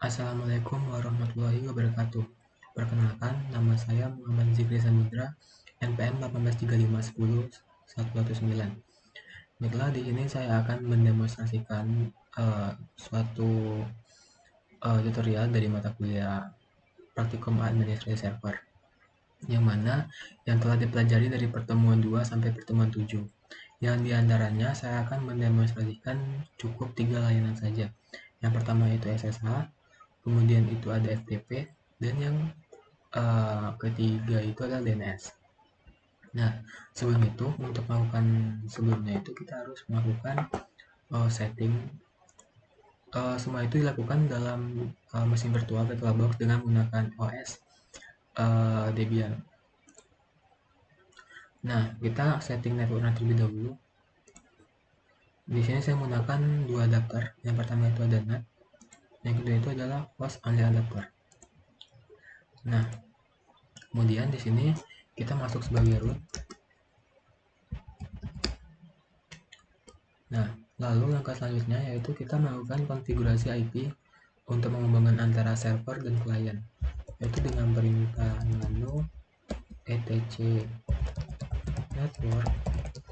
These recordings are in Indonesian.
Assalamualaikum warahmatullahi wabarakatuh. Perkenalkan, nama saya Muhammad Zikri Samudra, NPM 183510119. Baiklah, di sini saya akan mendemonstrasikan suatu tutorial dari mata kuliah Praktikum Administrasi Server, yang mana yang telah dipelajari dari pertemuan 2 sampai pertemuan 7. Yang diantaranya saya akan mendemonstrasikan cukup 3 layanan saja. Yang pertama itu SSH, kemudian itu ada FTP, dan yang ketiga itu adalah DNS. Nah, sebelum itu, untuk melakukan sebelumnya itu kita harus melakukan setting. Semua itu dilakukan dalam mesin virtual VirtualBox dengan menggunakan OS Debian. Nah, kita setting networknya terlebih dahulu. Di sini saya menggunakan dua adapter. Yang pertama itu ada NAT, yang kedua itu adalah host only adapter. Nah, kemudian di sini kita masuk sebagai root. Nah, lalu langkah selanjutnya yaitu kita melakukan konfigurasi IP untuk menghubungkan antara server dan klien, yaitu dengan perintah nano etc network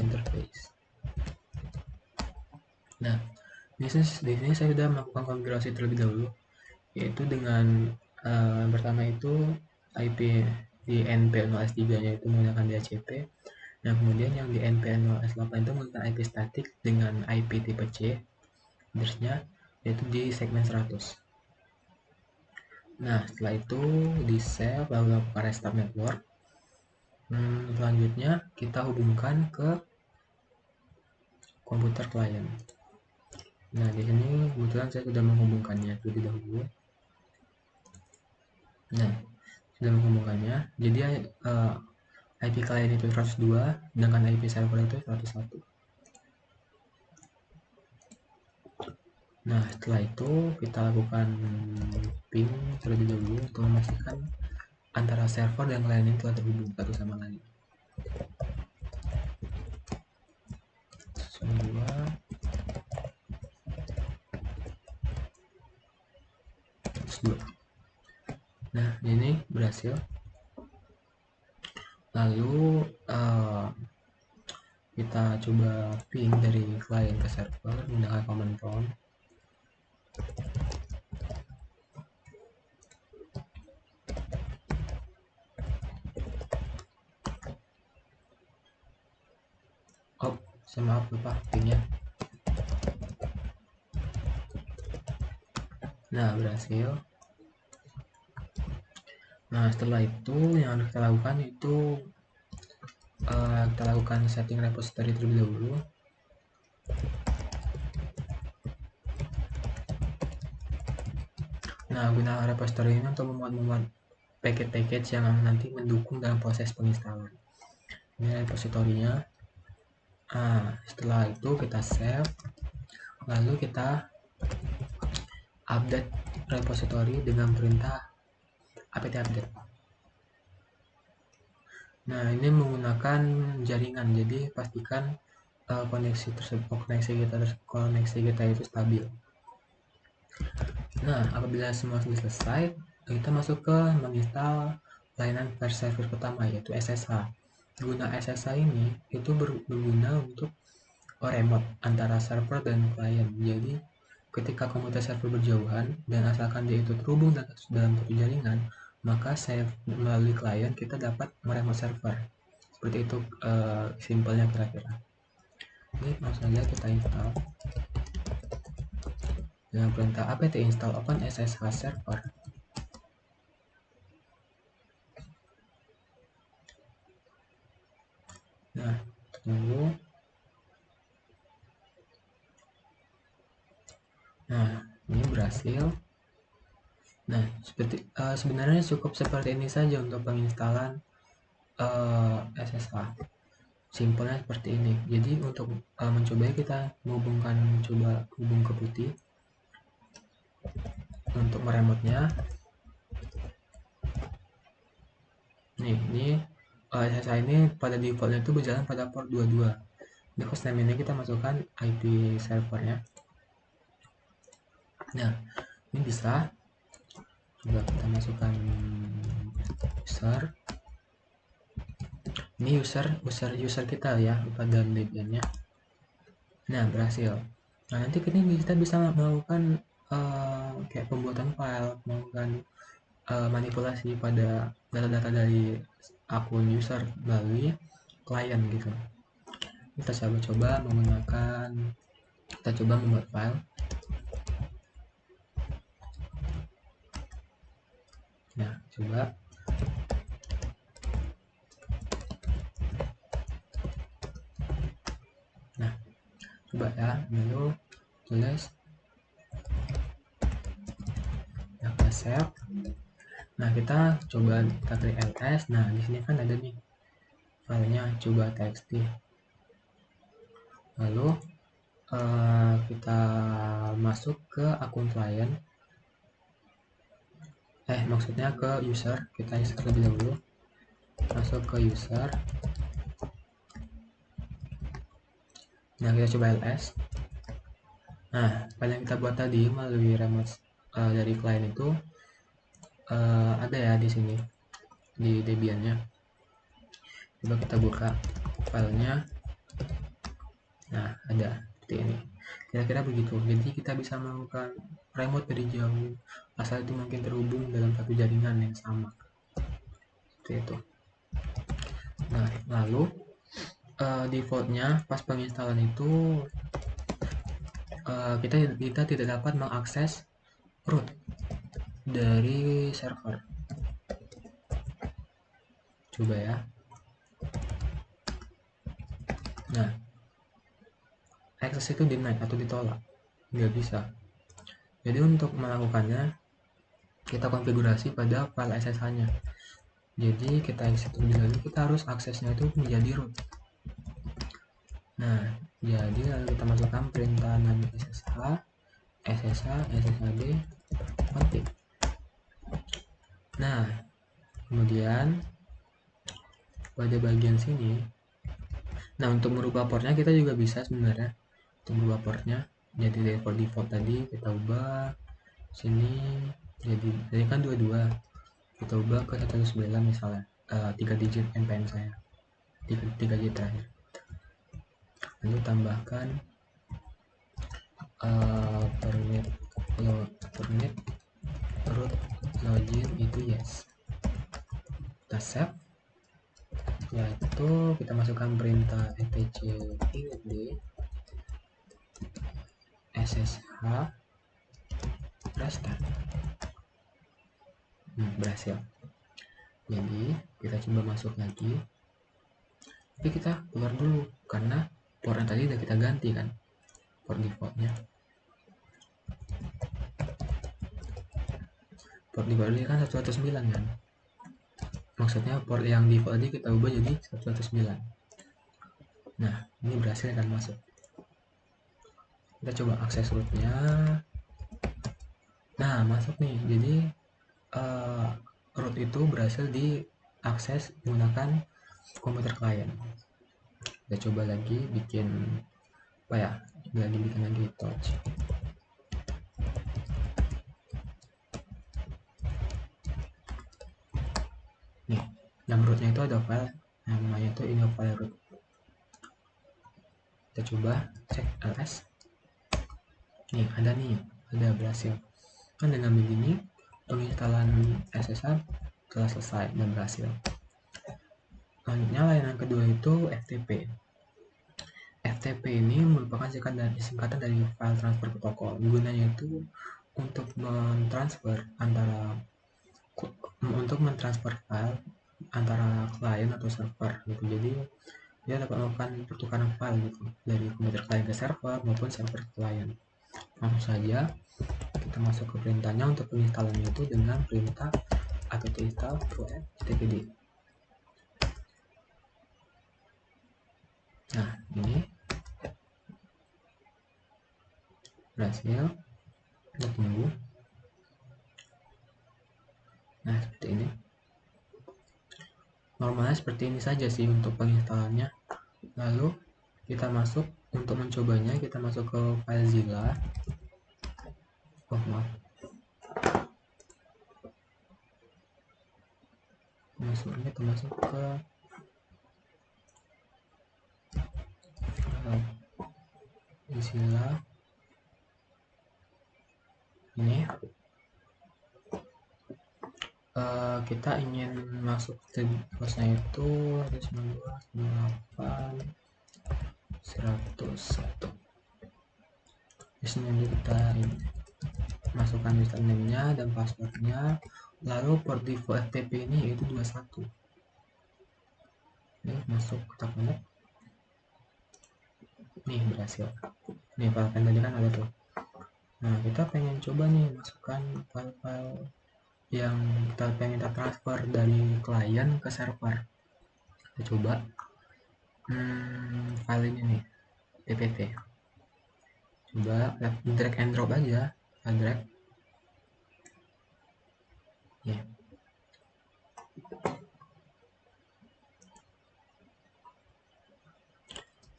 interface. Nah, di sini saya sudah melakukan konfigurasi terlebih dahulu, yaitu dengan pertama itu IP di NP0S3 yaitu menggunakan DHCP. Nah, kemudian yang di NP0S8 itu menggunakan IP statik dengan IP tipe C, address-nya yaitu di segmen 100. Nah, setelah itu di save lalu lakukan restart network. Selanjutnya kita hubungkan ke komputer klien. Nah, di sini kebetulan saya sudah menghubungkannya terlebih dahulu. Nah, sudah menghubungkannya. Jadi IP klien itu 102, sedangkan IP server itu 101. Nah, setelah itu kita lakukan ping terlebih dahulu untuk memastikan antara server dan klien ini telah terhubung satu sama lain. 2. Nah, ini berhasil. Lalu kita coba ping dari klien ke server menggunakan command prompt. Oh, saya maaf lupa pingnya. Nah, berhasil. Nah, setelah itu yang harus kita lakukan itu kita lakukan setting repository terlebih dahulu. Nah, guna repository ini untuk memuat package-package yang nanti mendukung dalam proses penginstalan. Ini repositorinya. Nah, setelah itu kita save, lalu kita update repository dengan perintah apt update. Nah, ini menggunakan jaringan, jadi pastikan koneksi kita itu stabil. Nah, apabila semua sudah selesai, kita masuk ke menginstal layanan server pertama yaitu SSH. Guna SSH ini itu berguna untuk remote antara server dan klien. Jadi ketika komputer server berjauhan dan asalkan dia itu terhubung dalam satu jaringan, maka melalui klien kita dapat meremote server. Seperti itu simpelnya kira-kira. Ini langsung saja kita install dengan perintah apt install open SSH server. Nah, tunggu. Nah, ini berhasil. Nah, sebenarnya cukup seperti ini saja untuk penginstalan SSH. Simpelnya seperti ini. Jadi untuk mencobanya kita coba hubung ke putih untuk meremotnya. Ini SSH ini pada defaultnya itu berjalan pada port 22. Di hostname ini kita masukkan IP servernya. Nah, ini bisa. Coba kita masukkan user. Ini user kita ya pada Debian-nya. Nah, berhasil. Nah, nanti kita bisa melakukan kayak pembuatan file, melakukan manipulasi pada data-data dari akun user melalui klien gitu. Kita coba menggunakan, kita coba membuat file. Nah, coba. Nah, coba ya, dulu tulis. Nah, kita save. Nah, kita coba kita klik ls. Nah, di sini kan ada nih filenya coba txt. Lalu kita masuk ke akun klien. Maksudnya ke user. Kita insert lebih dahulu. Masuk ke user. Nah, kita coba ls. Nah, file yang kita buat tadi melalui remote dari klien itu ada ya di sini di Debian-nya. Coba kita buka filenya. Nah, ada seperti ini. Kira-kira begitu. Jadi kita bisa melakukan remote dari jauh, asal itu mungkin terhubung dalam satu jaringan yang sama. Seperti itu. Nah, lalu defaultnya pas penginstalan itu kita tidak dapat mengakses root dari server. Coba ya. Nah, akses itu denied atau ditolak, nggak bisa. Jadi untuk melakukannya kita konfigurasi pada file SSH-nya. Jadi kita exit terlebih dahulu, kita harus aksesnya itu menjadi root. Nah, jadi lalu kita masukkan perintah nama sshd config. Nah, kemudian pada bagian sini, nah untuk merubah portnya kita juga bisa sebenarnya. Untuk merubah portnya, jadi default tadi kita ubah sini jadi kan 22, kita ubah ke 109 misalnya, 3 digit NPN saya, 3 digit terakhir. Lalu tambahkan permit root login itu yes. Kita save. Yaitu kita masukkan perintah etc init ssh restart. Berhasil. Jadi kita coba masuk lagi, tapi kita keluar dulu karena port yang tadi udah kita ganti kan, port defaultnya. Port defaultnya kan 109 kan, maksudnya port yang default tadi kita ubah jadi 109. Nah, ini berhasil kan masuk. Kita coba akses rootnya. Nah, masuk nih. Jadi root itu berhasil diakses menggunakan komputer klien. Kita coba lagi bikin apa ya, bikin lagi touch. Nih, dalam rootnya itu ada file namanya itu ini file root. Kita coba cek ls. Nih, ada berhasil. Kan dengan begini penginstalan SSH telah selesai dan berhasil. Selanjutnya layanan kedua itu FTP. FTP ini merupakan singkatan dari file transfer protokol. Gunanya itu untuk mentransfer file antara klien atau server gitu. Jadi dia dapat melakukan pertukaran file gitu dari komputer klien ke server maupun server ke klien. Langsung saja kita masuk ke perintahnya. Untuk penginstalannya itu dengan perintah apt install htpd. Nah, ini berhasil. Kita tunggu. Nah, seperti ini. Normalnya seperti ini saja sih untuk penginstalannya. Lalu kita masuk, untuk mencobanya kita masuk ke FileZilla. kita masuk ke istilah ini. Kita ingin masuk ke hostnya itu 192.168.101. Di sini kita masukkan username-nya dan passwordnya, lalu port default FTP ini yaitu 21. Ini masuk, kita connect. Nih berhasil. Nih file tadi kan ada tuh. Nah kita pengen coba nih masukkan file-file yang kita pengen kita transfer dari klien ke server. Kita coba file ini nih, ppt. Coba drag and drop aja, kita drag. Ya.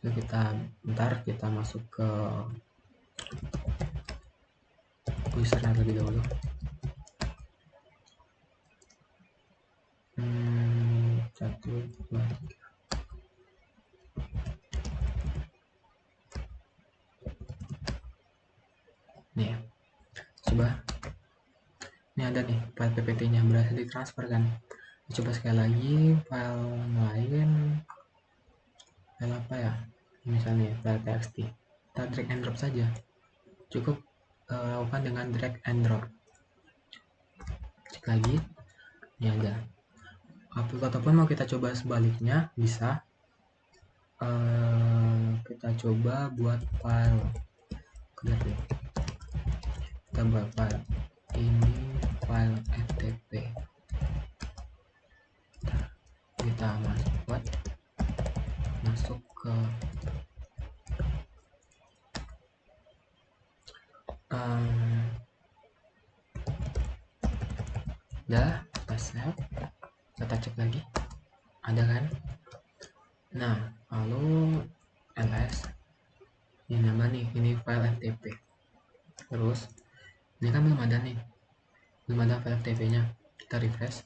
Jadi kita masuk ke usernya terlebih dahulu. Satu, dua, tiga. Nih, coba. Ini ada nih file ppt-nya berhasil ditransfer kan. Coba sekali lagi file lain, file apa ya? Misalnya file txt. Kita drag and drop saja. Cukup lakukan dengan drag and drop. Cek lagi, ini ada. Ataupun mau kita coba sebaliknya bisa. Kita coba buat file. Kita buat file ini, file ftp. Kita masuk ke udah, kita save, kita cek lagi, ada kan. Nah lalu ls ini nama nih, ini file ftp. Terus ini kan belum ada file ftp nya. Kita refresh,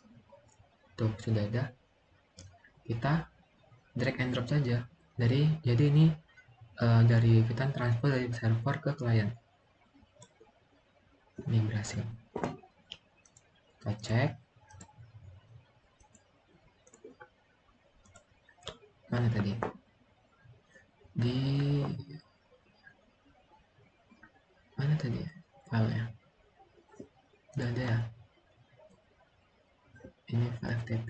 tuh sudah ada. Kita drag and drop saja. Jadi ini dari kita transfer dari server ke klien. Ini berhasil. Kita cek. Mana tadi? Mana tadi filenya? Udah ada ya? Ini file ftp.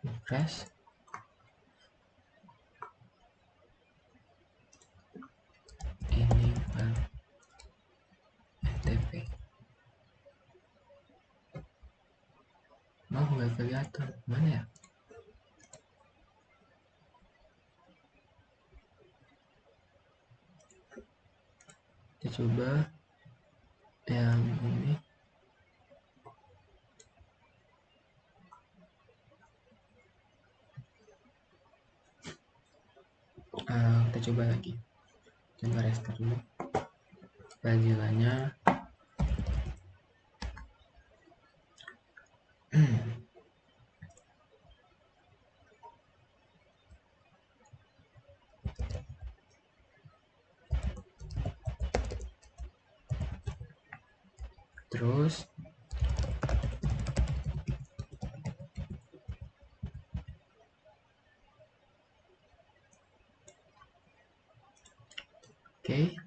Refresh. Ini file ftp. Nggak kelihatan. Mana ya? Kita coba yang ini. Kita coba lagi. Coba restart dulu. Panggilannya terus oke,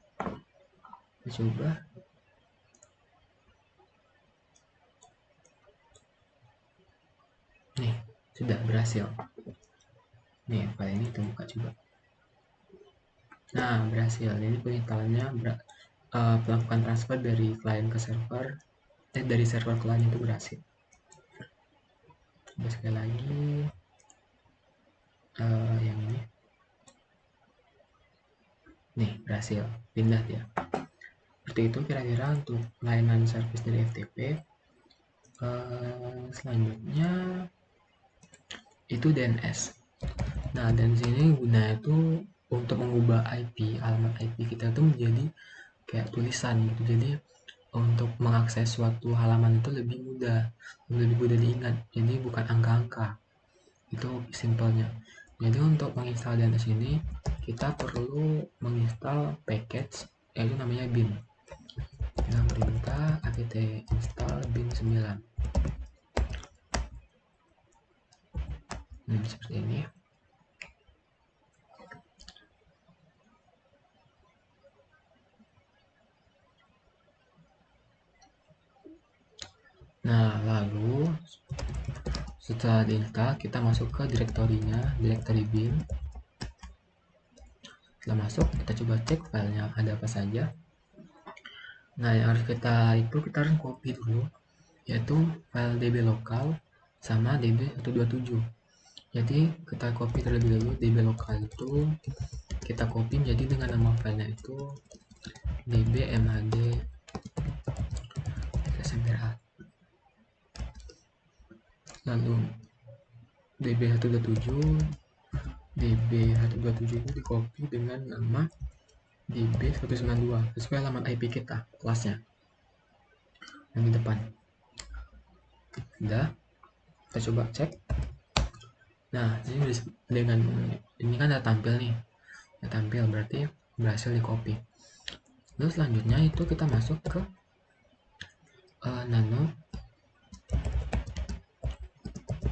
kita coba. Nih sudah berhasil. Nih file ini kita buka coba. Nah berhasil. Ini penginstalannya melakukan transfer dari klien ke server, dari server klien itu berhasil. Coba sekali lagi yang ini. Nih berhasil pindah dia. Seperti itu kira-kira untuk layanan service dari FTP. Selanjutnya itu DNS. Nah dan sini gunanya itu untuk mengubah IP, alamat IP kita itu menjadi kayak tulisan gitu. Jadi untuk mengakses suatu halaman itu lebih mudah diingat. Jadi bukan angka-angka. Itu simpelnya. Jadi untuk menginstal DNS ini kita perlu menginstal package yaitu namanya bin dengan perintah apt install bin 9. Seperti ini. Nah, lalu setelah diinstal kita masuk ke direktorinya, direktori bin. Setelah masuk kita coba cek filenya ada apa saja. Nah, yang harus kita harus copy dulu, yaitu file db lokal sama db127. Jadi kita copy terlebih dahulu db lokal itu, kita copy jadi dengan nama filenya itu dbmhd smra. Lalu db127 itu di copy dengan nama db192 sesuai halaman IP kita kelasnya yang di depan. Udah, kita coba cek. Nah, ini dengan ini kan udah tampil nih, udah tampil berarti berhasil di copy. Lalu selanjutnya itu kita masuk ke nano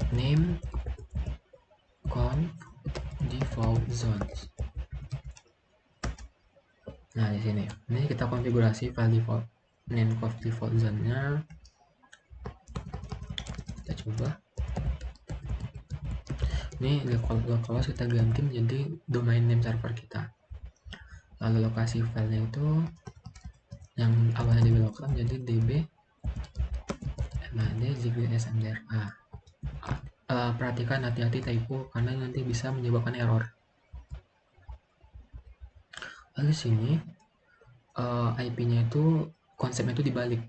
name conf default zones. Nah, di sini ini kita konfigurasi file default name conf default zone-nya. Kita coba. Ini kalau kita ganti menjadi domain name server kita. Lalu lokasi filenya itu yang awalnya db lokal menjadi db mhd smdra. Perhatikan hati-hati typo karena nanti bisa menyebabkan error. Lalu sini IP-nya itu konsepnya itu dibalik.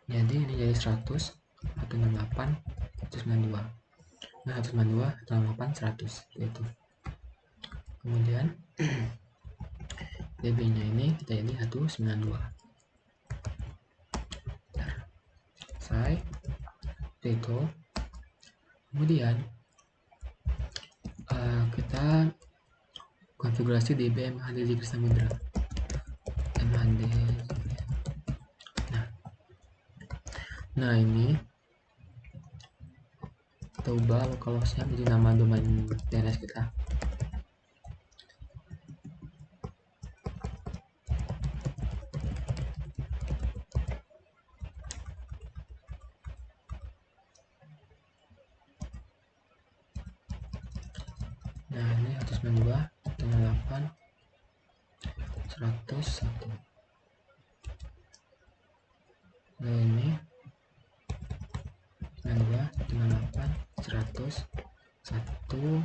Jadi ini jadi 100, 168, 192. Nah, 192, 168, 100 gitu. Kemudian db-nya ini kita jadi 192. Selesai. Itu. Kemudian kita konfigurasi db mhd zikir samudra. mhd. Nah ini kita ubah localhost-nya menjadi nama domain DNS kita. Nah ini 192, 198, 101. Nah ini 92, 198, 101.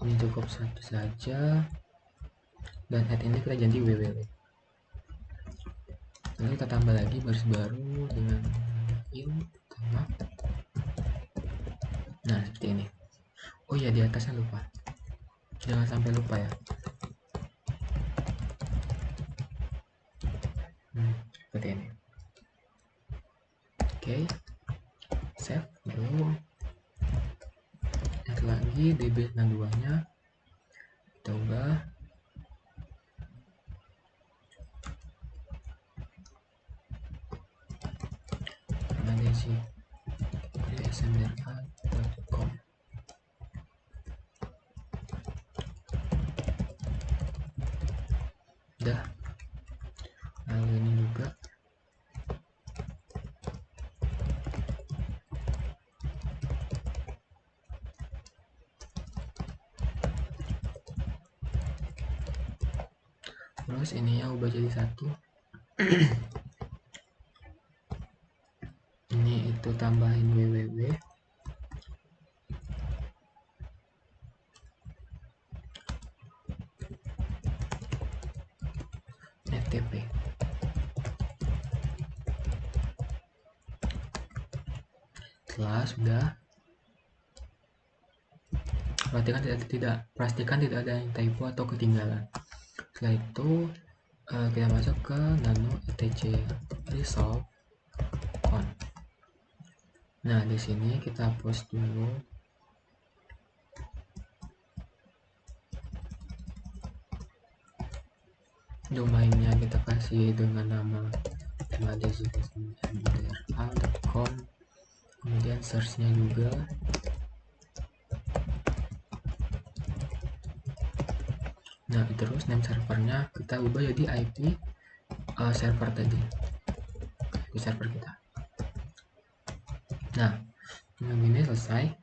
Ini cukup satu saja. Dan head ini kita ganti www. Lalu kita tambah lagi baris baru dengan in tambah. Nah seperti ini. Oh ya, di atasnya lupa, jangan sampai lupa ya. Seperti ini. Oke, save dulu. Nanti lagi db62 nya kita ubah manage smdra.com. Udah. Lalu ini juga terus ini ya ubah jadi 1. Ini itu tambahin www. FTP. Setelah sudah, pastikan tidak ada yang typo atau ketinggalan. Setelah itu Kita masuk ke nano etc resolve con. Nah, di sini kita hapus dulu. Domainnya kita kasih dengan nama mdr.com, kemudian searchnya juga. Nah, terus name servernya kita ubah jadi IP server tadi, IP server kita. Nah, begini selesai.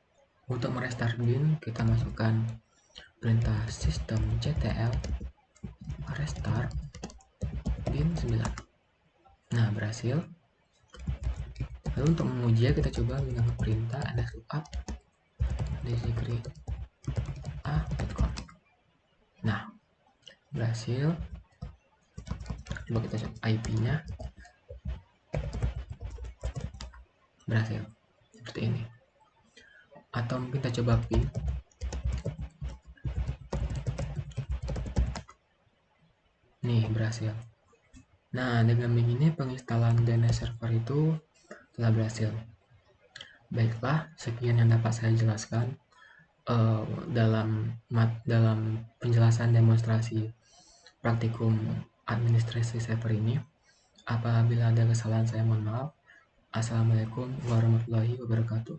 Untuk merestart bin, kita masukkan perintah systemctl restart bin 9. Nah, berhasil. Lalu untuk menguji kita coba menggunakan perintah nslookup create.a.com. Nah, berhasil. Coba kita cek IP-nya. Berhasil. Seperti ini. Atau mungkin kita coba ping. Nih, berhasil. Nah, dengan begini penginstalan DNS server itu telah berhasil. Baiklah, sekian yang dapat saya jelaskan dalam penjelasan demonstrasi praktikum administrasi server ini. Apabila ada kesalahan, saya mohon maaf. Assalamualaikum warahmatullahi wabarakatuh.